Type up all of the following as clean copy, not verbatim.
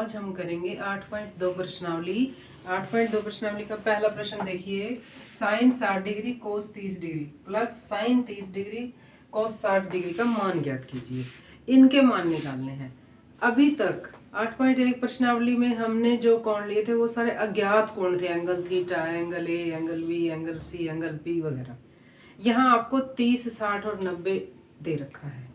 आज हम करेंगे 8.2 प्रश्नावली। 8.2 प्रश्नावली का पहला प्रश्न देखिए। Sine 60 degree cos 30 degree plus sine 30 degree cos 60 degree का मान ज्ञात कीजिए। इनके मान निकालने हैं। अभी तक 8.1 प्रश्नावली में हमने जो कोण लिए थे वो सारे अज्ञात कोण थे, angle theta, angle A, angle B, angle C, angle P वगैरह। यहाँ आपको 30, 60 और 90 दे रखा है।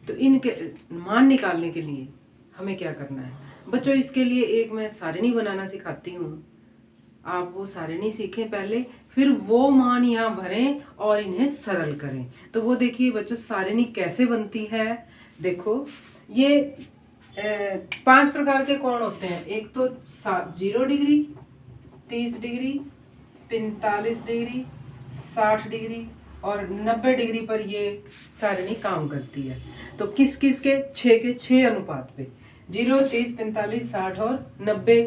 तो इनके मान निकालने के लिए हमें क्या करना है बच्चों? इसके लिए एक मैं सारिणी बनाना सिखाती हूँ। आप वो सारिणी सीखें पहले, फिर वो मान यहाँ भरें और इन्हें सरल करें। तो वो देखिए बच्चों, सारिणी कैसे बनती है। देखो, ये 5 प्रकार के कोण होते हैं। एक तो 0 डिग्री, 30 डिग्री, 45 डिग्री, 60 डिग्री और 90 डिग्री पर ये सारिणी काम करती है। तो किस किस के? 6 के 6 अनुपात पे, 0, 30, 45, 60 और 90।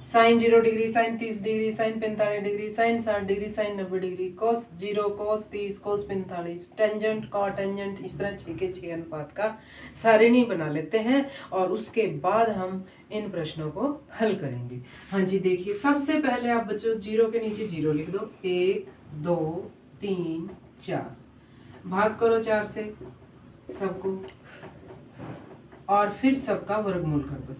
Sine 0 degree, sine 30 degree, sine 45 degree, sine 60 degree, sine 90 degree, cos 0, cos 30, cos 45, tangent, cotangent, इस तरह 6 के 6 अनुपात का सारिणी बना लेते हैं और उसके बाद हम इन प्रश्नों को हल करेंगे। हाँ जी, देखिए सबसे पहले आप बच्चों 0 के नीचे 0 लिख दो। 1, 2, 3, 4, भाग करो 4 से सबको और फिर सबका वर्गमूल कर दो।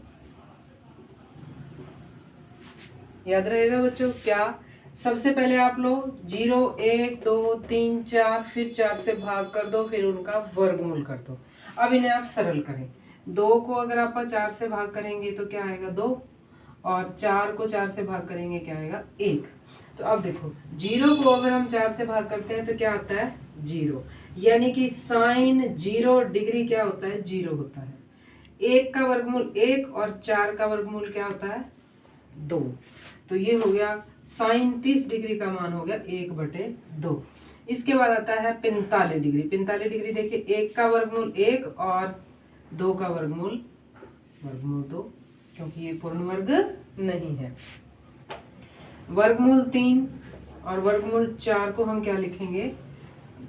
याद रहेगा बच्चों क्या? सबसे पहले आप लोग 0, 1, 2, 3, 4, फिर 4 से भाग कर दो, फिर उनका वर्गमूल कर दो। अब इन्हें आप सरल करें। 2 को अगर आप 4 से भाग करेंगे तो क्या आएगा? 2, और 4 को 4 से भाग करेंगे क्या आएगा? 1। तो अब देखो, 0 को अगर हम 4 से भाग करते हैं तो क्या आता है? 0। यानी कि साइन 0 डिग्री क्या होता है? 0 होता है। 1 का वर्गमूल 1 और 4 का वर्गमूल क्या होता है? 2। तो ये हो गया साइन 30 डिग्री का मान हो गया 1/2। इसके बाद आता है 45 डिग्री। 45 डिग्री देखिए, 1 का वर्गमूल 1 और 2 का वर्गमूल 2, क्योंकि ये पूर्ण वर्ग नहीं है। वर्गमूल 3 और वर्गमूल 4 को हम क्या लिखेंगे?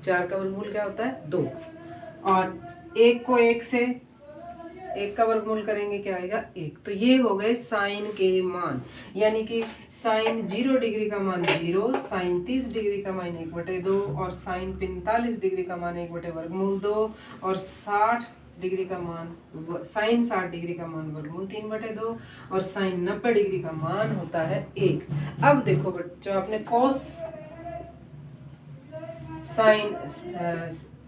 4 का वर्गमूल क्या होता है? 2। और 1 को 1 से 1 का वर्गमूल करेंगे क्या आएगा? 1। तो ये हो गए साइन के मान। यानी कि साइन 0 डिग्री का मान 0, साइन 30 डिग्री का मान 1/2 और साइन 45 डिग्री का मान 1/2 और 60 डिग्री का मान, साइन 60 डिग्री का मान वर्गमूल 3/2 और साइन 90 डिग्री का मान होता है 1। अब देखो बच्चों, आपने कॉस साइन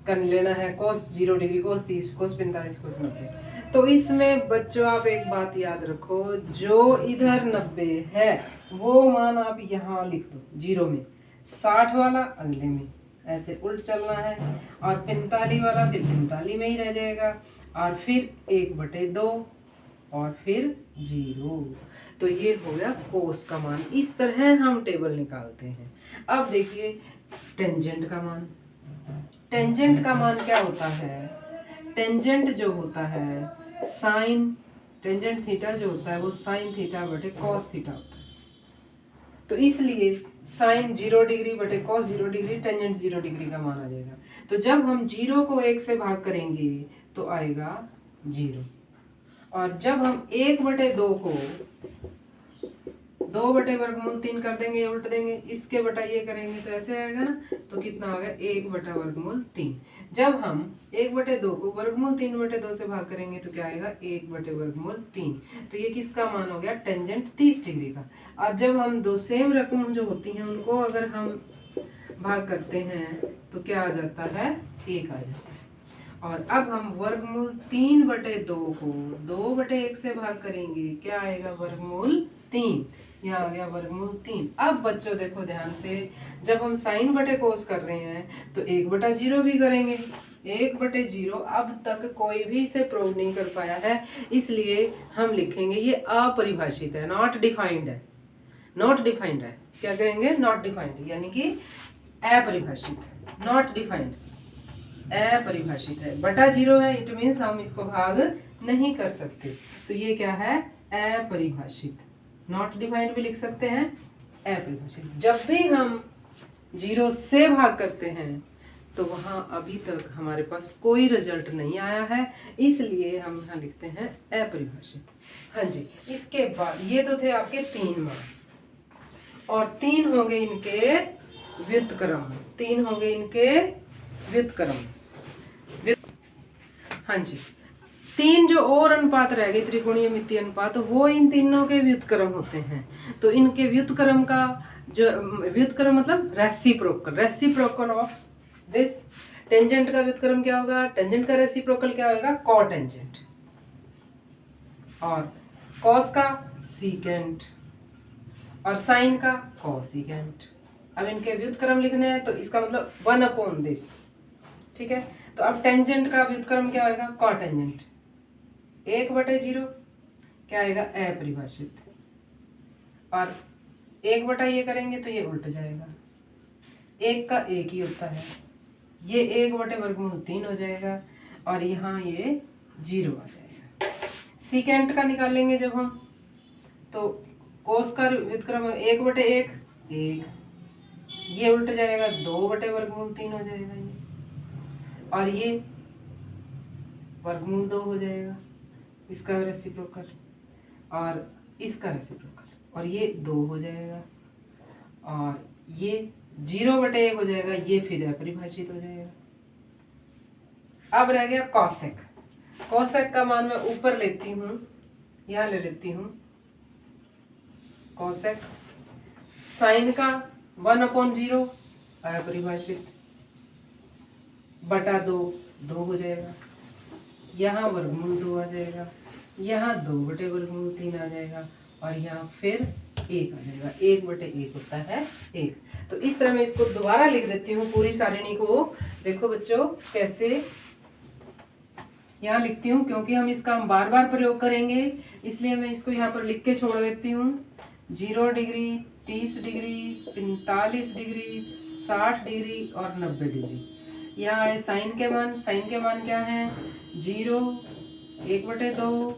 कर लेना है। Cos 0 degree, cos 30, cos 45, cos 90। तो इसमें बच्चों आप एक बात याद रखो, जो इधर 90 है वो मान आप यहाँ लिख दो 0 में, 60 वाला अगले में, ऐसे उल्ट चलना है। और 45 वाला फिर 45 में ही रह जाएगा और फिर 1/2 और फिर 0। तो ये हो गया कोस का मान। इस तरह हम टेबल निकालते हैं। अब देखिए टेंजेंट का मान। टेंजेंट का मान क्या होता है? टेंजेंट जो होता है साइन, टेंजेंट थीटा जो होता है वो साइन थीटा बटे कॉस थीटा होता है। तो इसलिए साइन 0 डिग्री बटे कॉस 0 डिग्री, टेंजेंट 0 डिग्री का मान आ जाएगा। तो जब हम 0 को 1 से भाग करेंगे तो आएगा 0, और जब हम 1/2 को 2/वर्गमूल 3 कर देंगे, उल्ट देंगे, इसके बटा ये करेंगे तो ऐसे आएगा ना। तो कितना हो गया? 1/वर्गमूल 3। जब हम 1/2 को वर्गमूल 3/2 से भाग करेंगे तो क्या आएगा? 1/वर्गमूल 3। तो ये किसका मान हो गया? टेंजेंट 30 डिग्री का। और जब हम दो सेम रकम जो होती हैं उनको अगर हम भाग करते हैं तो क्या आ जाता है? 1 आ जाता है। और अब हम वर्गमूल 3/2 को 2/1 से भाग करेंगे, क्या आएगा? वर्गमूल 3। यहाँ आ गया वर्गमूल 3। अब बच्चों देखो ध्यान से, जब हम साइन बटे कोस कर रहे हैं तो 1/0 भी करेंगे। 1/0 अब तक कोई भी इसे प्रूव नहीं कर पाया है, इसलिए हम लिखेंगे ये अपरिभाषित है, नॉट डिफाइंड है। नॉट डिफाइंड है, क्या कहेंगे? नॉट डिफाइंड, यानी कि अपरिभाषित, नॉट डिफाइंड, अपरिभाषित है। बटा 0 है, इट मीन्स हम इसको भाग नहीं कर सकते। तो ये क्या है? अपरिभाषित। नॉट डिफाइंड भी लिख सकते हैं, अपरिभाषित। जब भी हम 0 से भाग करते हैं तो वहाँ अभी तक हमारे पास कोई रिजल्ट नहीं आया है, इसलिए हम यहाँ लिखते हैं अपरिभाषित। हाँ जी, इसके बाद ये तो थे आपके 3 मान और 3 होंगे इनके व्युत्क्रम, 3 होंगे इनके व्युत्क्रम। हाँ जी, 3 जो और अनुपात रह गए त्रिकोणीय मितीय अनुपात, वो इन तीनों के व्युत्क्रम होते हैं। तो इनके व्युत्क्रम का जो व्युत्क्रम मतलब रेसिप्रोकल ऑफ दिस। टेंजेंट का व्युत्क्रम क्या होगा, टेंजेंट का रेसिप्रोकल क्या होगा, कोटेंजेंट, और कॉस का सीकेंट, और साइन का कोसिकेंट। अब इनके व्युत्क्रम लिखने हैं तो इसका मतलब 1/दिस, ठीक है। तो अब टेंजेंट का व्युत्क्रम क्या होगा, कोटेंजेंट, 1/0 क्या आएगा, अपरिभाषित, और 1 ये करेंगे तो ये उल्ट जाएगा, 1 का 1 ही होता है, ये 1/√3 हो जाएगा, और यहाँ ये 0 आ जाएगा। सीकेंट का निकालेंगे जब हम, तो कोस का व्युत्क्रम 1/1, 1, ये उल्ट जाएगा, 2/√3 हो जाएगा ये, और ये √2 हो जाएगा, इसका रेसिप्रोकल और इसका रेसिप्रोकल, और ये 2 हो जाएगा, और ये 0/1 हो जाएगा, ये फिर अपरिभाषित हो जाएगा। अब रह गया कॉसेक। कॉसेक का मान मैं ऊपर लेती हूँ, यहाँ ले लेती हूँ कॉसेक। साइन का 1/0 अपरिभाषित, बटा 2 2 हो जाएगा, यहाँ √2 आ जाएगा, यहाँ 2/√3 आ जाएगा, और यहाँ फिर 1 आ जाएगा, 1/1 होता है 1। तो इस तरह मैं इसको दोबारा लिख देती हूँ पूरी सारिणी को। देखो बच्चों कैसे यहाँ लिखती हूँ, क्योंकि हम इसका बार बार प्रयोग करेंगे, इसलिए मैं इसको यहाँ पर लिख के छोड़ देती हूँ। 0 डिग्री, 30 डिग्री, 45 डिग्री, 60 डिग्री और 90 डिग्री। यहाँ है साइन के मान। साइन के मान क्या है, 0, 1/2,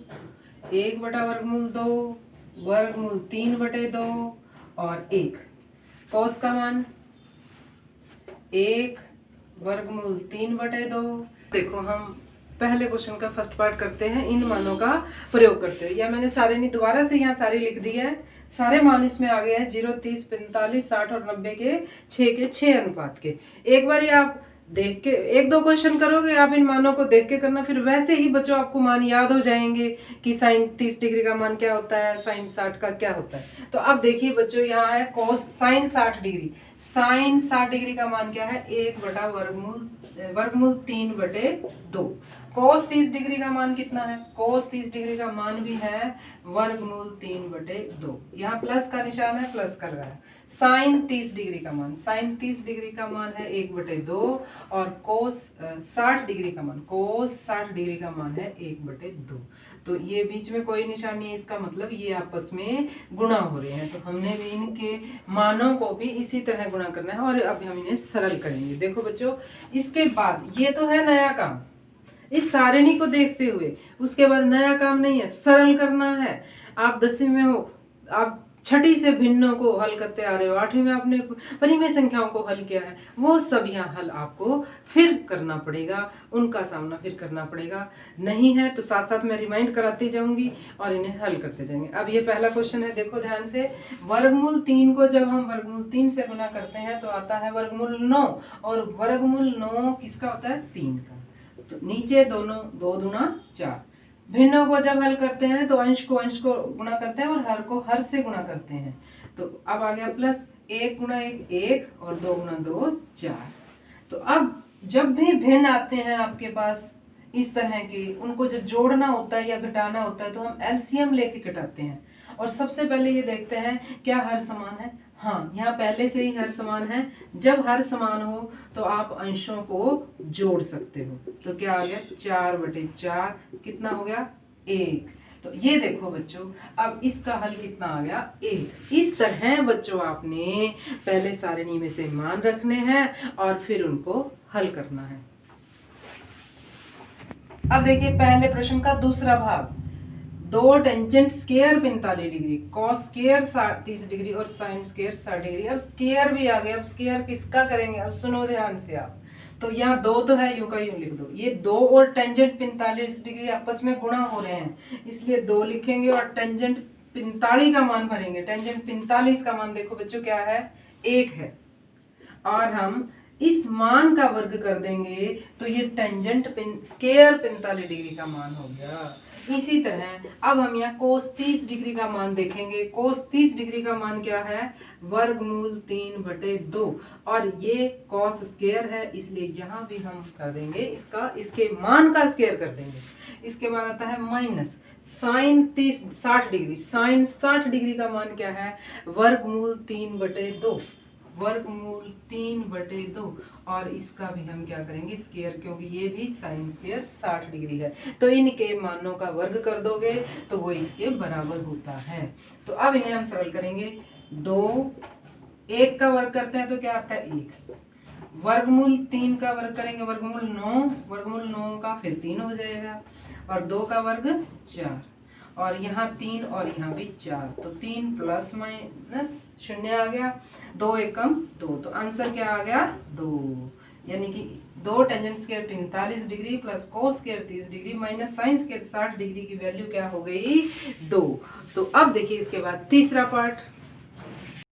1/√2, √3/2 और 1। कॉस का मान 1, √3/2। देखो हम पहले क्वेश्चन का फर्स्ट पार्ट करते हैं, इन मानों का प्रयोग करते हैं। या मैंने सारिणी दोबारा से यहाँ सारी लिख दी है, सारे मान इसमें आ गए हैं, 0, 30, 45, 60 और 90 के 6 अनुपात के। एक बार आप देख के 1-2 क्वेश्चन करोगे, आप इन मानों को देख के करना, फिर वैसे ही बच्चों आपको मान याद हो जाएंगे कि साइन 30 डिग्री का मान क्या होता है, साइन 60 का क्या होता है। तो अब देखिए बच्चों, यहाँ है cos sine 60 degree. Sine 60 degree का मान क्या है, 1/√3/2। कॉस 30 डिग्री का मान कितना है, कॉस 30 डिग्री का मान भी है √3/2। यहाँ प्लस का निशान है, प्लस का लगाया। साइन 30 डिग्री का मान, साइन 30 डिग्री का मान है 1/2, और कोस 60 डिग्री का मान, कोस 60 डिग्री का मान है 1/2। तो ये बीच में कोई निशान नहीं है, इसका मतलब ये आपस में गुणा हो रहे हैं। तो हमने भी इनके मानों को भी इसी तरह गुणा करना है, और अब हम इन्हें सरल करेंगे। देखो बच्चों, इसके बाद ये तो है नया काम, इस सारिणी को देखते हुए उसके बाद नया काम नहीं है, सरल करना है। आप 10वीं में हो, आप छठी से भिन्नों को हल करते आ रहे हो, 8वीं में आपने परिमेय संख्याओं को हल किया है, वो सब यहाँ हल आपको फिर करना पड़ेगा, उनका सामना फिर करना पड़ेगा। नहीं है तो साथ साथ मैं रिमाइंड कराती जाऊंगी और इन्हें हल करते जाएंगे। अब ये पहला क्वेश्चन है, देखो ध्यान से। वर्गमूल 3 को जब हम वर्गमूल 3 से गुना करते हैं तो आता है वर्गमूल 9, और वर्गमूल 9 किसका होता है, 3 का। तो नीचे दोनों 2 दूना 4। भिन्नों को जब हल करते हैं तो अंश को गुणा करते हैं, और हर को हर से गुणा करते हैं। तो अब आ गया प्लस 1 × 1 1, और 2 × 2 4। तो अब जब भी भिन्न आते हैं आपके पास इस तरह के, उनको जब जोड़ना होता है या घटाना होता है तो हम एलसीएम लेके घटाते हैं। और सबसे पहले ये देखते हैं क्या हर समान है। हाँ, यहाँ पहले से ही हर समान है। जब हर समान हो तो आप अंशों को जोड़ सकते हो। तो क्या आ गया, 4/4 कितना हो गया, 1। तो ये देखो बच्चों, अब इसका हल कितना आ गया, 1। इस तरह बच्चों आपने पहले सारिणी में से मान रखने हैं और फिर उनको हल करना है। अब देखिए पहले प्रश्न का दूसरा भाग। 2 tangent square 45 degree, cos square 30 degree और साइन स्क्वायर 60 डिग्री। अब स्क्वायर भी आ गया। अब स्क्वायर किसका करेंगे, अब सुनो ध्यान से आप। तो यहाँ 2 तो है, यूं का यूं लिख दो। ये 2 और टेंजेंट 45 डिग्री आपस में गुणा हो रहे हैं, इसलिए 2 लिखेंगे और टेंजेंट 45 का मान भरेंगे। टेंजेंट 45 का मान देखो बच्चों क्या है, 1 है। और हम इस मान का वर्ग कर देंगे तो ये टेंजेंट स्केयर 45 डिग्री का मान हो गया। इसी तरह अब हम यहाँ कोस 30 डिग्री का मान देखेंगे। कोस 30 डिग्री का मान क्या है, वर्गमूल 3/2, और ये कॉस स्केयर है, इसलिए यहाँ भी हम कर देंगे इसके मान का स्केयर कर देंगे। इसके बाद आता है minus sine 60 degree. Sine 60 degree का मान क्या है, वर्गमूल 3/2, वर्गमूल 3/2, और इसका भी हम क्या करेंगे, स्केयर, क्योंकि ये भी साइन स्केयर 60 डिग्री है। तो इनके मानों का वर्ग कर दोगे तो वो इसके बराबर होता है। तो अब इन्हें हम सरल करेंगे। 2, 1 का वर्ग करते हैं तो क्या आता है 1, वर्गमूल 3 का वर्ग करेंगे वर्गमूल 9, वर्गमूल 9 का फिर 3 हो जाएगा, और 2 का वर्ग 4, और यहाँ 3 और यहाँ भी 4, तो 3 प्लस माइनस 0 आ गया, 2 एकम 2, तो आंसर क्या आ गया 2। यानी कि 2 tangent square 45 degree plus cos square 30 degree minus sine square 60 degree की वैल्यू क्या हो गई 2। तो अब देखिए इसके बाद तीसरा पार्ट।